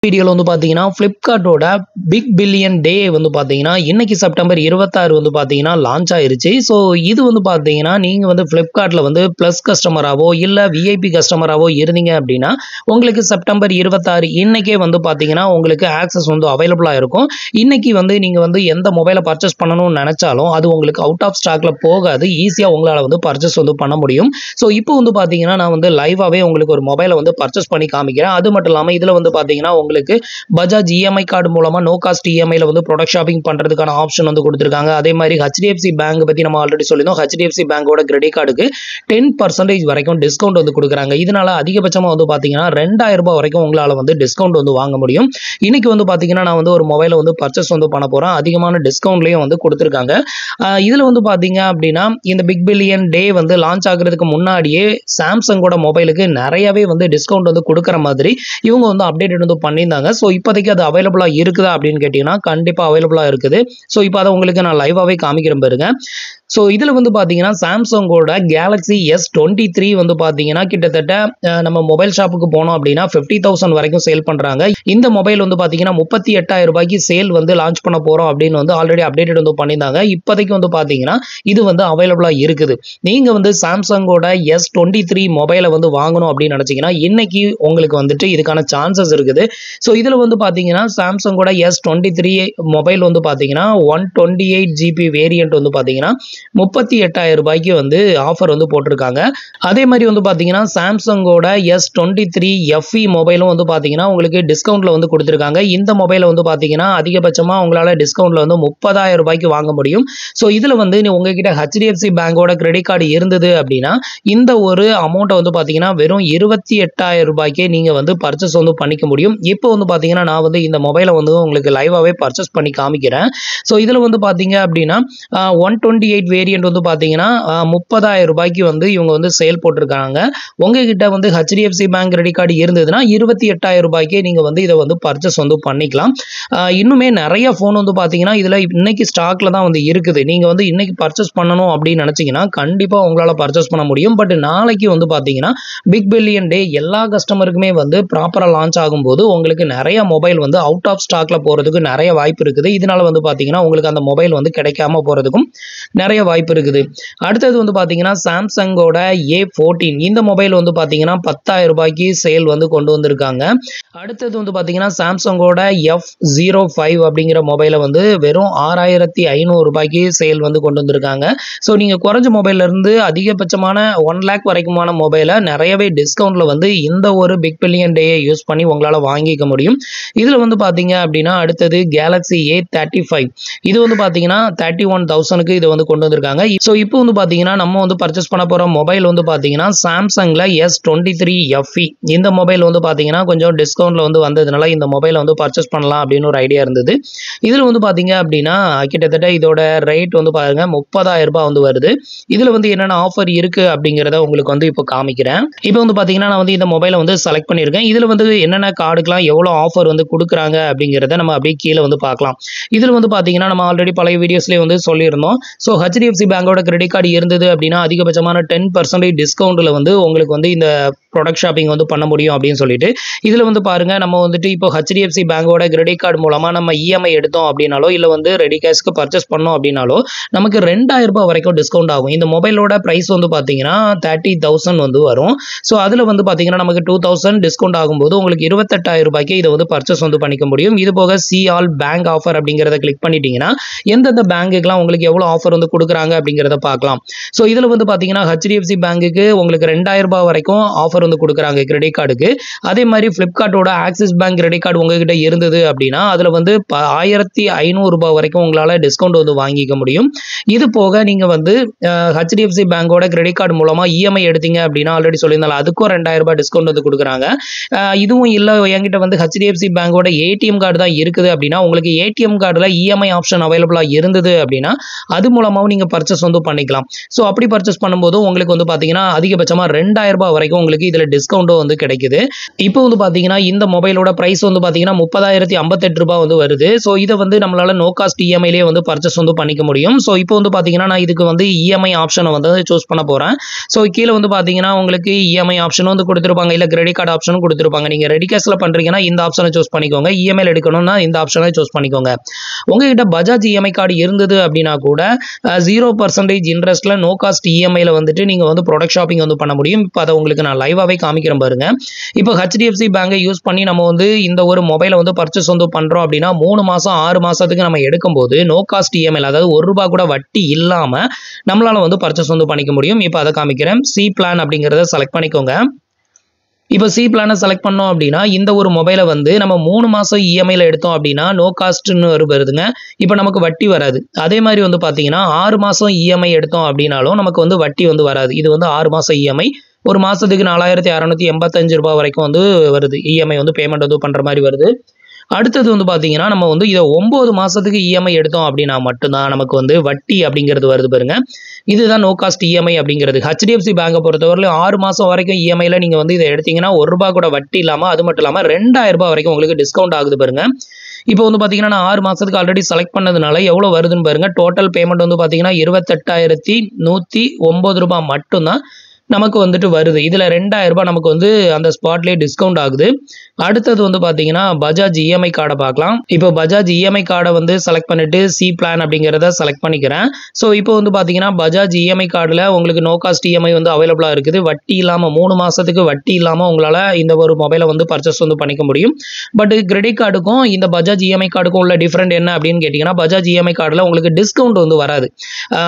வீடியோல வந்து பாத்தீங்கன்னா Flipkartோட பிக் பில்லியன் டே வந்து பாத்தீங்கன்னா இன்னைக்கு செப்டம்பர் 26 வந்து பாத்தீங்கன்னா லான்ச் ஆயிருச்சு. ஸோ இது வந்து பாத்தீங்கன்னா நீங்க வந்து Flipkartல வந்து பிளஸ் கஸ்டமராவோ இல்ல விஐபி கஸ்டமராவோ இருந்தீங்க அப்படின்னா உங்களுக்கு செப்டம்பர் 26 இன்னைக்கே வந்து பாத்தீங்கன்னா உங்களுக்கு ஆக்சஸ் வந்து அவைலபிளா இருக்கும். இன்னைக்கு வந்து நீங்க வந்து எந்த மொபைலை பர்ச்சேஸ் பண்ணணும்னு நினைச்சாலும் அது உங்களுக்கு அவுட் ஆஃப் ஸ்டாக்ல போகாது. ஈஸியா உங்களால வந்து பர்ச்சேஸ் வந்து பண்ண முடியும். ஸோ இப்போ வந்து பாத்தீங்கன்னா நான் வந்து லைவாவே உங்களுக்கு ஒரு மொபைலை வந்து பர்ச்சேஸ் பண்ணி காமிக்கிறேன். அது மட்டும் இல்லாம இதுல வந்து பாத்தீங்கன்னா உங்களுக்கு பஜாஜ் இஎம்ஐ கார்டு மூலமா நோ காஸ்ட் இஎம்ஐல வந்து ப்ராடக்ட் ஷாப்பிங் பண்றதுக்கான ஆப்ஷன் வந்து கொடுத்திருக்காங்க. அதே மாதிரி HDFC பேங்க் பத்தி நம்ம ஆல்ரெடி சொல்லியிருந்தோம். HDFC பேங்கோட கிரெடிட் கார்டுக்கு 10% வரைக்கும் டிஸ்கவுண்ட் வந்து கொடுக்குறாங்க. இதனால அதிகபட்சமா வந்து பாத்தீங்கன்னா 2000 ரூபாய் வரைக்கும் உங்களால வந்து டிஸ்கவுண்ட் வந்து வாங்க முடியும். இன்னைக்கு வந்து பாத்தீங்கன்னா நான் வந்து ஒரு மொபைலை வந்து பர்ச்சேஸ் வந்து பண்ண போறேன். அதிகமான டிஸ்கவுண்ட்லயும் வந்து கொடுத்திருக்காங்க. இதுல வந்து பாத்தீங்க அப்படின்னா இந்த பிக் பில்லியன் டே வந்து லான்ச் ஆகுறதுக்கு முன்னாடியே சாம்சங்கோட மொபைலுக்கு நிறையவே வந்து டிஸ்கவுண்ட் வந்து கொடுக்குற மாதிரி இவங்க வந்து அப்டேட் வந்து பண்ணியிருந்தாங்க. ஸோ இப்போதைக்கு அது அவைலபிளா இருக்குதா அப்படின்னு கேட்டீங்கன்னா கண்டிப்பா அவைலபிளா இருக்குது. ஸோ இப்போ அதை உங்களுக்கு நான் லைவாவே காமிக்கிறேன் பாருங்க. ஸோ இதுல வந்து பாத்தீங்கன்னா சாம்சங்கோட கேலக்ஸி S23 வந்து பாத்தீங்கன்னா கிட்டத்தட்ட நம்ம மொபைல் ஷாப்புக்கு போனோம் அப்படின்னா 50,000 வரைக்கும் சேல் பண்றாங்க. இந்த மொபைல் வந்து பாத்தீங்கன்னா 38,000 ரூபாய்க்கு சேல் வந்து லான்ச் பண்ண போறோம் அப்படின்னு வந்து ஆல்ரெடி அப்டேட் வந்து பண்ணியிருந்தாங்க. இப்போதைக்கு வந்து பாத்தீங்கன்னா இது வந்து அவைலபிளா இருக்குது. நீங்க வந்து சாம்சங்கோட S23 மொபைலை வந்து வாங்கணும் அப்படின்னு நினைச்சீங்கன்னா இன்னைக்கு உங்களுக்கு வந்துட்டு இதுக்கான சான்சஸ் இருக்குது. ஸோ இதுல வந்து பாத்தீங்கன்னா சாம்சங்கோட S23 மொபைல் வந்து பாத்தீங்கன்னா 128GB வேரியன்ட் வந்து பாத்தீங்கன்னா 38,000 ரூபாய்க்கு வந்து ஆஃபர் வந்து போட்டிருக்காங்க. அதே மாதிரி வந்து பாத்தீங்கன்னா சாம்சங்கோட S23 FE மொபைலும் வந்து பாத்தீங்கன்னா உங்களுக்கு டிஸ்கவுண்ட்ல வந்து கொடுத்திருக்காங்க. இந்த மொபைலை வந்து பாத்தீங்கன்னா அதிகபட்சமா உங்களால டிஸ்கவுண்ட்ல வந்து 30,000 ரூபாய்க்கு வாங்க முடியும். ஸோ இதுல வந்து உங்ககிட்ட HDFC பேங்கோட கிரெடிட் கார்டு இருந்தது அப்படின்னா இந்த ஒரு அமௌண்ட்டை வந்து பாத்தீங்கன்னா வெறும் 28,000 ரூபாய்க்கே நீங்க வந்து பர்ச்சேஸ் வந்து பண்ணிக்க முடியும். இப்போ வந்து பாத்தீங்கன்னா நான் வந்து இந்த மொபைலை வந்து உங்களுக்கு லைவாவே பர்ச்சேஸ் பண்ணி காமிக்கிறேன். ஸோ இதுல வந்து பாத்தீங்க அப்படின்னா 128 வேரியன்ட் வந்து பாத்தீங்கன்னா 30,000 ரூபாய்க்கு வந்து இவங்க வந்து சேல் போட்டிருக்காங்க. உங்ககிட்ட வந்து HDFC பேங்க் கிரெடிட் கார்டு இருந்ததுன்னா 28,000 ரூபாய்க்கே நீங்க வந்து இதை வந்து பர்ச்சேஸ் வந்து பண்ணிக்கலாம். இன்னுமே நிறைய போன் வந்து பாத்தீங்கன்னா இதுல இன்னைக்கு ஸ்டாக்ல தான் வந்து இருக்குது. நீங்க வந்து இன்னைக்கு பர்ச்சேஸ் பண்ணணும் அப்படின்னு நினைச்சீங்கன்னா கண்டிப்பா உங்களால பர்ச்சேஸ் பண்ண முடியும். பட் நாளைக்கு வந்து பாத்தீங்கன்னா பிக் பில்லியன் டே எல்லா கஸ்டமருக்குமே வந்து ப்ராப்பரா லான்ச் ஆகும்போது உங்களுக்கு நிறைய மொபைல் வந்து அவுட் ஆஃப் ஸ்டாக்ல போறதுக்கு நிறைய வாய்ப்பு இருக்குது. இதனால வந்து பாத்தீங்கன்னா உங்களுக்கு அந்த மொபைல் வந்து கிடைக்காம போறதுக்கும் நிறைய வாய்ப்பு இருக்குது. அடுத்தது வந்து பாத்தீங்கன்னா சாம்சங்கோட A14 இந்த மொபைல் வந்து பாத்தீங்கன்னா 10,000 ரூபாய்க்கு சேல் வந்து கொண்டு வந்திருக்காங்க. அடுத்தது வந்து பாத்தீங்கன்னா சாம்சங்கோட F05 அப்படிங்கிற மொபைலை வந்து வெறும் 6,500 ரூபாய்க்கு சேல் வந்து கொண்டு வந்திருக்காங்க. ஸோ நீங்க குறைஞ்ச மொபைல்ல இருந்து அதிகபட்சமான 1 லேக் வரைக்குமான மொபைலை நிறையவே டிஸ்கவுண்ட்ல வந்து இந்த ஒரு பிக் பில்லியன் டேயை யூஸ் பண்ணி உங்களால வாங்கிக்க முடியும். இதுல வந்து பாத்தீங்க அப்படின்னா அடுத்தது கேலக்ஸி A35 இது வந்து பாத்தீங்கன்னா 31,000க்கு இது வந்து கொண்டு வந்திருக்காங்க. ஸோ இப்போ வந்து பாத்தீங்கன்னா நம்ம வந்து பர்ச்சேஸ் பண்ண போற மொபைல் வந்து பாத்தீங்கன்னா சாம்சங்ல S23 FE இந்த மொபைல் வந்து பாத்தீங்கன்னா கொஞ்சம் டிஸ்கவுண்ட்ல வந்து வந்ததுனால இந்த மொபைலை வந்து பர்ச்சேஸ் பண்ணலாம் அப்படின்னு ஒரு ஐடியா இருந்தது. இதுல வந்து பாத்தீங்க அப்படின்னா கிட்டத்தட்ட இதோட ரேட் வந்து பாருங்க 30,000 ரூபாய் வந்து வருது. இதுல வந்து என்னென்ன ஆஃபர் இருக்கு அப்படிங்கறத உங்களுக்கு வந்து இப்போ காமிக்கிறேன். இப்போ வந்து பாத்தீங்கன்னா நான் வந்து இந்த மொபைலை வந்து செலக்ட் பண்ணியிருக்கேன். இதுல வந்து என்னென்ன கார்டுக்கெல்லாம் எவ்வளவு ஆஃபர் வந்து கொடுக்குறாங்க அப்படிங்கறத நம்ம அப்படியே கீழே வந்து பார்க்கலாம். இதுல வந்து பாத்தீங்கன்னா நம்ம ஆல்ரெடி பழைய வீடியோஸ்லயே வந்து சொல்லியிருந்தோம். ஸோ HDFC பேங்கோட கிரெடிட் கார்டு இருந்தது அப்படின்னா அதிகபட்சமான 10% டிஸ்கவுண்ட்ல வந்து உங்களுக்கு வந்து இந்த ப்ராடக்ட் ஷாப்பிங் வந்து பண்ண முடியும் அப்படின்னு சொல்லிட்டு இதுல வந்து பாருங்க நம்ம வந்துட்டு இப்போ HDFC பேங்கோட கிரெடிட் கார்டு மூலமா நம்ம இஎம்ஐ எடுத்தோம் அப்படின்னாலோ இல்ல வந்து ரெடி கேஷ்க்கு பர்ச்சேஸ் பண்ணோம் அப்படின்னாலோ நமக்கு 2,000 ரூபாய் வரைக்கும் டிஸ்கவுண்ட் ஆகும். இந்த மொபைலோட பிரைஸ் வந்து பாத்தீங்கன்னா 30,000 வந்து வரும். ஸோ அதுல வந்து பாத்தீங்கன்னா நமக்கு 2,000 டிஸ்கவுண்ட் ஆகும்போது உங்களுக்கு 28,000 ரூபாய்க்கு இதை வந்து பர்ச்சேஸ் வந்து பண்ணிக்க முடியும். இது போக சி ஆல் பேங்க் ஆஃபர் அப்படிங்கறத கிளிக் பண்ணிட்டீங்கன்னா எந்தெந்த பேங்குக்குலாம் உங்களுக்கு எவ்வளவு ஆஃபர் வந்து கொடுக்குறாங்க அப்படிங்கறத பார்க்கலாம். ஸோ இதுல வந்து பாத்தீங்கன்னா HDFC பேங்குக்கு உங்களுக்கு 2,000 ரூபாய் வரைக்கும் ஆஃபர் வந்து கொடுக்குறாங்க கிரெடிட் கார்டுக்கு. அதே மாதிரி Flipkartோட ஆக்சிஸ் பேங்க் கிரெடிட் கார்டு உங்ககிட்ட இருந்தது அப்படின்னா அதுல வந்து 1,500 ரூபாய் வரைக்கும் உங்களால டிஸ்கவுண்ட் வந்து வாங்கிக்க முடியும். இது போக நீங்க வந்து HDFC பேங்கோட கிரெடிட் கார்டு மூலமா இஎம்ஐ எடுத்தீங்க அப்படின்னா ஆல்ரெடி சொல்லியிருந்தாலும் அதுக்கும் 2,000 ரூபாய் டிஸ்கவுண்ட் வந்து கொடுக்குறாங்க. இதுவும் இல்ல என்கிட்ட வந்து HDFC பேங்கோட ஏடிஎம் கார்டு தான் இருக்குது அப்படின்னா உங்களுக்கு ஏடிஎம் கார்டுல இஎம்ஐ ஆப்ஷன் அவைலபிளா இருந்தது அப்படின்னா அது மூலமாவும் நீங்க பர்ச்சேஸ் வந்து பண்ணிக்கலாம். ஸோ அப்படி பர்ச்சேஸ் பண்ணும்போது உங்களுக்கு வந்து பார்த்தீங்கன்னா அதிகபட்சமாக 2000 ரூபாய் வரைக்கும் உங்களுக்கு இதில் டிஸ்கவுண்ட்டும் வந்து கிடைக்குது. இப்போ வந்து பார்த்தீங்கன்னா இந்த மொபைலோட ப்ரைஸ் வந்து பார்த்தீங்கன்னா 30,058 ரூபாய் வந்து வருது. ஸோ இதை வந்து நம்மளால நோ காஸ்ட் இஎம்ஐலேயே வந்து பர்ச்சேஸ் வந்து பண்ணிக்க முடியும். ஸோ இப்போ வந்து பார்த்தீங்கன்னா நான் இதுக்கு வந்து இஎம்ஐ ஆப்ஷனை வந்து சூஸ் பண்ண போகிறேன். ஸோ கீழே வந்து பார்த்தீங்கன்னா உங்களுக்கு இஎம்ஐ ஆப்ஷனும் வந்து கொடுத்துருப்பாங்க, இல்லை கிரெடிட் கார்டு ஆப்ஷனும் கொடுத்துருப்பாங்க. நீங்கள் ரெடி கேஷில் பண்ணுறீங்கன்னா இந்த ஆப்ஷனை சூஸ் பண்ணிக்கோங்க, இஎம்ஐயில் எடுக்கணும்னா இந்த ஆப்ஷனை சூஸ் பண்ணிக்கோங்க. உங்ககிட்ட பஜாஜ் இஎம்ஐ கார்டு இருந்தது அப்படின்னா கூட 0% இன்ட்ரெஸ்ட்ல நோ காஸ்ட் இஎம்ஐல வந்துட்டு நீங்க வந்து ப்ராடக்ட் ஷாப்பிங் வந்து பண்ண முடியும். இப்போ அதை உங்களுக்கு நான் லைவாவே காமிக்கிறேன் பாருங்க. இப்போ ஹெச்டிஎஃப்சி பேங்கை யூஸ் பண்ணி நம்ம வந்து இந்த ஒரு மொபைலை வந்து பர்ச்சேஸ் வந்து பண்றோம் அப்படின்னா 3 மாசம் 6 மாசத்துக்கு நம்ம எடுக்கும்போது நோ காஸ்ட் இஎம்ஐல, அதாவது ₹1 கூட வட்டி இல்லாம நம்மளால வந்து பர்ச்சேஸ் வந்து பண்ணிக்க முடியும். இப்போ அதை காமிக்கிறேன். சி பிளான் அப்படிங்கிறத செலக்ட் பண்ணிக்கோங்க. இப்போ சி பிளானை செலக்ட் பண்ணோம் அப்படின்னா இந்த ஒரு மொபைலை வந்து நம்ம 3 மாதம் இஎம்ஐயில் எடுத்தோம் அப்படின்னா நோ காஸ்ட்னு வருதுங்க. இப்போ நமக்கு வட்டி வராது. அதே மாதிரி வந்து பார்த்தீங்கன்னா 6 மாதம் இஎம்ஐ எடுத்தோம் அப்படின்னாலும் நமக்கு வந்து வட்டி வந்து வராது. இது வந்து 6 மாதம் இஎம்ஐ, ஒரு மாதத்துக்கு ₹4,685 வரைக்கும் வந்து வருது. இஎம்ஐ வந்து பேமெண்ட் வந்து பண்ணுற மாதிரி வருது. அடுத்தது வந்து பார்த்தீங்கன்னா நம்ம வந்து இதை 9 மாதத்துக்கு இஎம்ஐ எடுத்தோம் அப்படின்னா மட்டும்தான் நமக்கு வந்து வட்டி அப்படிங்கிறது வருது பாருங்க. இதுதான் நோ காஸ்ட் இஎம்ஐ அப்படிங்கிறது. ஹெச்டிஎஃப்சி பேங்கை பொறுத்தவரையிலும் 6 மாதம் வரைக்கும் இஎம்ஐயில் நீங்கள் வந்து இதை எடுத்தீங்கன்னா ₹1 கூட வட்டி இல்லாமல், அது மட்டும் இல்லாமல் ₹2000 வரைக்கும் உங்களுக்கு டிஸ்கவுண்ட் ஆகுது பாருங்க. இப்போ வந்து பார்த்தீங்கன்னா நான் 6 மாதத்துக்கு ஆல்ரெடி செலக்ட் பண்ணதுனால எவ்வளோ வருதுன்னு பாருங்க. டோட்டல் பேமெண்ட் வந்து பார்த்தீங்கன்னா ₹28,109 மட்டும்தான் நமக்கு வந்துட்டு வருது. இதில் ₹2000 நமக்கு வந்து அந்த ஸ்பாட்லேயே டிஸ்கவுண்ட் ஆகுது. அடுத்தது வந்து பார்த்தீங்கன்னா பஜாஜ் இஎம்ஐ கார்டை பார்க்கலாம். இப்போ பஜாஜ் இஎம்ஐ கார்டை வந்து செலக்ட் பண்ணிட்டு சி பிளான் அப்படிங்கிறத செலக்ட் பண்ணிக்கிறேன். ஸோ இப்போ வந்து பார்த்தீங்கன்னா பஜாஜ் இஎம்ஐ கார்டில் உங்களுக்கு நோ காஸ்ட் இஎம்ஐ வந்து அவைலபிளாக இருக்குது. வட்டி இல்லாமல் 3 மாதத்துக்கு வட்டி இல்லாமல் உங்களால் இந்த ஒரு மொபைலை வந்து பர்ச்சேஸ் வந்து பண்ணிக்க முடியும். பட் கிரெடிட் கார்டுக்கும் இந்த பஜாஜ் இஎம்ஐ கார்டுக்கும் உள்ள டிஃப்ரெண்ட் என்ன அப்படின்னு கேட்டிங்கன்னா பஜாஜ் இஎம்ஐ கார்டில் உங்களுக்கு டிஸ்கவுண்ட் வந்து வராது.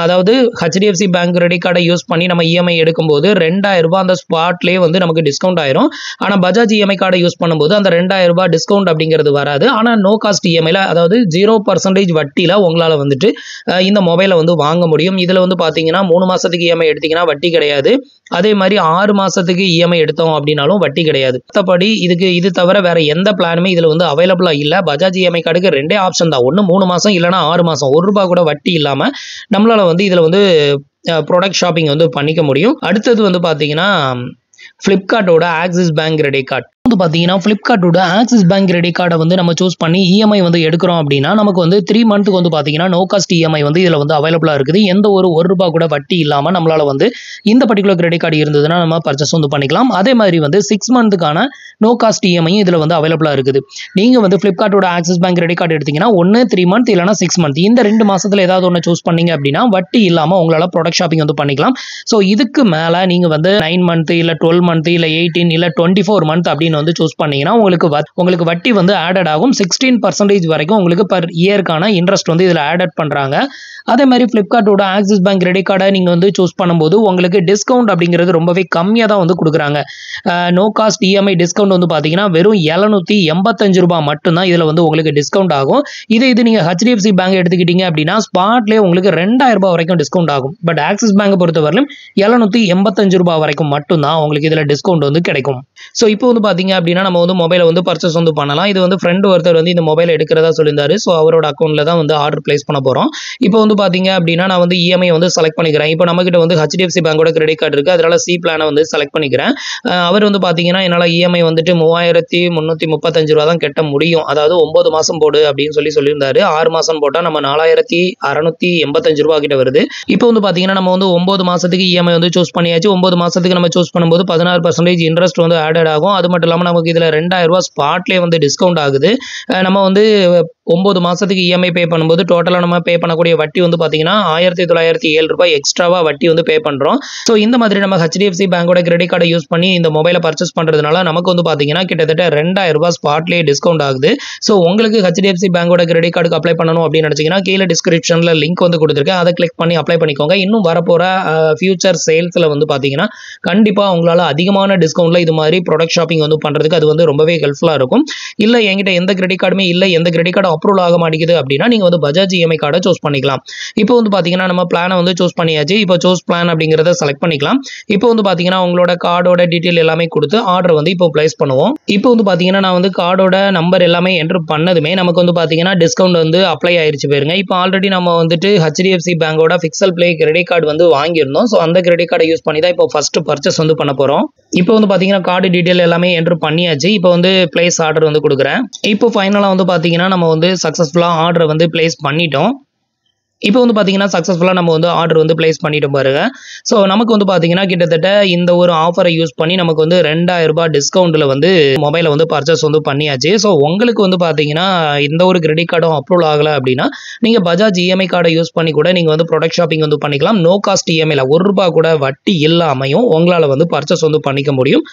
அதாவது ஹெச்டிஎஃப்சி பேங்க் கிரெடிட் கார்டை யூஸ் பண்ணி நம்ம இஎம்ஐ எடுக்கும்போது ₹2000 அந்த ஸ்பாட்லேயே வந்து நமக்கு டிஸ்கவுண்ட் ஆயிரும். ஆனால் பஜாஜ் இஎம்ஐ கார்டை யூஸ் பண்ணும்போது அந்த ₹2000 டிஸ்கவுண்ட் அப்படிங்கிறது வராது. ஆனால் நோ காஸ்ட் இஎம்ஐல, அதாவது 0% வட்டியில் உங்களால் வந்துட்டு இந்த மொபைலை வந்து வாங்க முடியும். இதில் வந்து பார்த்தீங்கன்னா 3 மாதத்துக்கு இஎம்ஐ எடுத்தீங்கன்னா வட்டி கிடையாது. அதே மாதிரி 6 மாதத்துக்கு இஎம்ஐ எடுத்தோம் அப்படின்னாலும் வட்டி கிடையாது. மற்றபடி இது தவிர வேற எந்த பிளானுமே இதில் வந்து அவைலபிளாக இல்லை. பஜாஜ் இஎம்ஐ கார்டுக்கு 2 ஆப்ஷன் தான். ஒன்று 3 மாதம், இல்லைனா 6 மாதம். ₹1 கூட வட்டி இல்லாமல் நம்மளால் வந்து இதில் வந்து ப்ராடக்ட் ஷாப்பிங் வந்து பண்ணிக்க முடியும். அடுத்தது வந்து பார்த்தீங்கன்னா ஃப்ளிப்கார்ட்டோட ஆக்சிஸ் பேங்க் கிரெடிட் கார்டு வந்து பார்த்தீங்கன்னா ஃப்ளிப்கார்ட்டோட ஆக்சிஸ் பேங்க் கிரெடிட் கார்டை வந்து நம்ம சூஸ் பண்ணி இஎம்ஐ வந்து எடுக்கிறோம் அப்படின்னா நமக்கு வந்து 3 மந்த்துக்கு வந்து பார்த்தீங்கன்னா நோ காஸ்ட் இஎம்ஐ வந்து இதில் வந்து அவைலபிளாக இருக்குது. எந்த ஒரு ₹1 கூட வட்டி இல்லாமல் நம்மளால் வந்து இந்த பர்டிகுலர் கிரெடிட் கார்டு இருந்ததுன்னா நம்ம பர்ச்சேஸ் வந்து பண்ணிக்கலாம். அதே மாதிரி வந்து 6 மந்த்துக்கான நோ காஸ்ட் இஎம்ஐயும் இதில் வந்து அவைலபிளாக இருக்குது. நீங்கள் வந்து ஃப்ளிப்கார்ட்டோட ஆக்சிஸ் பேங்க் கிரெடிட் கார்டு எடுத்தீங்கன்னா ஒன்று 3 மந்த் இல்லைனா 6 மந்த், இந்த 2 மாதத்தில் ஏதாவது ஒன்று சூஸ் பண்ணீங்க அப்படின்னா வட்டி இல்லாமல் உங்களால் ப்ராடக்ட் ஷாப்பிங் வந்து பண்ணிக்கலாம். ஸோ இதுக்கு மேலே நீங்கள் வந்து 9 மந்த் இல்லை 12 மந்த் இல்லை 18 இல்லை 24 மந்த் அப்படின்னு வந்து சூஸ் பண்ணீங்கன்னா உங்களுக்கு வட்டி வந்து ஆடட் ஆகும். 16% வரைக்கும் உங்களுக்கு பர் இயர்க்கான இன்ட்ரெஸ்ட் வந்து இதில் ஆடட் பண்ணுறாங்க. அதே மாதிரி ஃப்ளிப்கார்ட்டோட ஆக்சிஸ் பேங்க் கிரெடிட் கார்டை நீங்கள் வந்து சூஸ் பண்ணும்போது உங்களுக்கு டிஸ்கவுண்ட் அப்படிங்கிறது ரொம்பவே கம்மியாக தான் வந்து கொடுக்குறாங்க. நோ காஸ்ட் இஎம்ஐ டிஸ்கவுண்ட் வந்து பார்த்தீங்கன்னா வெறும் ₹785 மட்டும்தான் இதில் வந்து உங்களுக்கு டிஸ்கவுண்ட் ஆகும். இது நீங்கள் ஹெச்டிஎஃப்சி பேங்க் எடுத்துக்கிட்டீங்க அப்படின்னா ஸ்பாட்லேயே உங்களுக்கு ₹2000 வரைக்கும் டிஸ்கவுண்ட் ஆகும். பட் ஆக்சிஸ் பேங்கை பொறுத்தவரையிலும் ₹785 வரைக்கும் மட்டும்தான் உங்களுக்கு இதில் டிஸ்கவுண்ட் வந்து கிடைக்கும். ஸோ இப்போ வந்து பார்த்தீங்க அப்படின்னா நம்ம வந்து மொபைலை வந்து பர்ச்சேஸ் வந்து பண்ணலாம். இது வந்து ஃப்ரெண்டு ஒருத்தர் வந்து இந்த மொபைலை எடுக்கிறதா சொல்லியிருந்தாரு. ஸோ அவரோட அக்கௌண்ட்டில் தான் வந்து ஆர்டர் பிளேஸ் பண்ண போகிறோம். இப்போ வந்து பார்த்தீங்க அப்படின்னா நான் வந்து இஎம்ஐ வந்து செலக்ட் பண்ணிக்கிறேன். இப்போ நம்மகிட்ட வந்து ஹெச்டிஎஃப்சி பேங்கோட கிரெடிட் கார்டு இருக்குது, அதனால சி பிளானை வந்து செலக்ட் பண்ணிக்கிறேன். அவர் வந்து பார்த்தீங்கன்னா என்னால் இஎம்ஐ வந்துட்டு ₹3335 தான் கட்ட முடியும், அதாவது 9 மாதம் போடு அப்படின்னு சொல்லியிருந்தாரு. 6 மாதம் போட்டால் நம்ம ₹4685 கிட்ட வருது. இப்போ வந்து பார்த்தீங்கன்னா நம்ம வந்து 9 மாதத்துக்கு இஎம்ஐ வந்து சூஸ் பண்ணியாச்சு. 9 மாதத்துக்கு நம்ம சூஸ் பண்ணும்போது 16% இன்ட்ரெஸ்ட் வந்து ஆடட் ஆகும். அது மட்டும் இல்லாமல் நமக்கு இதில் ₹2000 ஸ்பாட்லேயே வந்து டிஸ்கவுண்ட் ஆகுது. நம்ம வந்து 9 மாதத்துக்கு இஎம்ஐ பே பண்ணும்போது டோட்டலாக நம்ம பே பண்ணக்கூடிய வட்டி வந்து பார்த்தீங்கன்னா ₹1907 எக்ஸ்ட்ராவாக வட்டி வந்து பே பண்ணுறோம். ஸோ இந்த மாதிரி நம்ம ஹெச்டிஎஃப்சி பேங்கோட கிரெடிட் கார்டை யூஸ் பண்ணி இந்த மொபைலை பர்ச்சேஸ் பண்ணுறதுனால நமக்கு வந்து பார்த்தீங்கன்னா கிட்டத்தட்ட ₹2000 ஸ்பாட்லேயே டிஸ்கவுண்ட் ஆகுது. ஸோ உங்களுக்கு ஹெச்டிஎஃப்சி பேங்கோட கிரெடிட் கார்டுக்கு அப்ளை பண்ணணும் அப்படின்னு நினச்சிங்கன்னா கீழே டிஸ்கிரிப்ஷனில் லிங்க் வந்து கொடுத்துருக்கேன், அதை கிளிக் பண்ணி அப்ளை பண்ணிக்கோங்க. இன்னும் வரப்போகிற ஃபியூச்சர் சேல்ஸில் வந்து பார்த்தீங்கன்னா கண்டிப்பாக உங்களால் அதிகமான டிஸ்கவுண்ட்டில் இது மாதிரி ப்ராடக்ட் ஷாப்பிங் வந்து பண்ணுறதுக்கு அது வந்து ரொம்பவே ஹெல்ப்ஃபுல்லாக இருக்கும். இல்லை என்கிட்ட எந்த கிரெடிட் கார்டுமே இல்லை, எந்த கிரெடிட் கார்டு அப்ரூவல் ஆக மாட்டேங்குது அப்படின்னா நீங்கள் வந்து பஜாஜ் இஎம்ஐ கார்டை சூஸ் பண்ணிக்கலாம். இப்போ வந்து பார்த்தீங்கன்னா நம்ம பிளானை வந்து சூஸ் பண்ணியாச்சு. இப்போ சூஸ் பிளான் அப்படிங்கிறத செலக்ட் பண்ணிக்கலாம். இப்போ வந்து பார்த்தீங்கன்னா உங்களோட கார்டோட டீட்டெயில் எல்லாமே கொடுத்து ஆர்டர் வந்து இப்போ பிளேஸ் பண்ணுவோம். இப்போ வந்து பார்த்தீங்கன்னா நான் வந்து கார்டோட நம்பர் எல்லாமே என்ட்ரு பண்ணதுமே நமக்கு வந்து பார்த்தீங்கன்னா டிஸ்கவுண்ட் வந்து அப்ளை ஆயிருச்சு பாருங்க. இப்போ ஆல்ரெடி நம்ம வந்துட்டு HDFC பேங்கோட பிக்சல் பிளே கிரெடிட் கார்டு வந்து வாங்கியிருந்தோம். ஸோ அந்த கிரெடிட் கார்டை யூஸ் பண்ணி தான் இப்போ ஃபர்ஸ்ட் பர்ச்சேஸ் வந்து பண்ண போகிறோம். இப்போ வந்து பார்த்தீங்கன்னா கார்டு டீட்டெயில் எல்லாமே என்ட்ரு பண்ணியாச்சு. இப்போ வந்து பிளேஸ் ஆர்டர் வந்து கொடுக்குறேன். இப்போ ஃபைனலாக வந்து பார்த்தீங்கன்னா நம்ம வந்து சக்ஸஸ்ஃபுல்லாக ஆர்டரை வந்து பிளேஸ் பண்ணிட்டோம். இப்போ வந்து பார்த்தீங்கன்னா சக்ஸஸ்ஃபுல்லாக நம்ம வந்து ஆர்டர் வந்து பிளேஸ் பண்ணிட்டு பாருங்க. ஸோ நமக்கு வந்து பார்த்தீங்கன்னா கிட்டத்தட்ட இந்த ஒரு ஆஃபரை யூஸ் பண்ணி நமக்கு வந்து ₹2000 டிஸ்கவுண்ட்டில் வந்து மொபைலை வந்து பர்ச்சேஸ் வந்து பண்ணியாச்சு. ஸோ உங்களுக்கு வந்து பார்த்தீங்கன்னா இந்த ஒரு கிரெடிட் கார்டும் அப்ரூவல் ஆகலை அப்படின்னா நீங்கள் பஜாஜ் இஎம்ஐ கார்டை யூஸ் பண்ணி கூட நீங்கள் வந்து ப்ராடக்ட் ஷாப்பிங் வந்து பண்ணிக்கலாம். நோ காஸ்ட் இஎம்ஐயில் ₹1 கூட வட்டி இல்லாமையும் உங்களால் வந்து பர்ச்சேஸ் வந்து பண்ணிக்க முடியும்.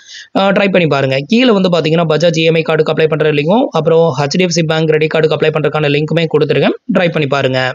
ட்ரை பண்ணி பாருங்கள். கீழே வந்து பார்த்தீங்கன்னா பஜாஜ் இஎம்ஐ கார்டுக்கு அப்ளை பண்ணுற லிங்கும் அப்புறம் HDFC பேங்க் கிரெடிட் கார்டுக்கு அப்ளை பண்ணுறதுக்கான லிங்க்குமே கொடுத்துருக்கேன். ட்ரை பண்ணி பாருங்கள்.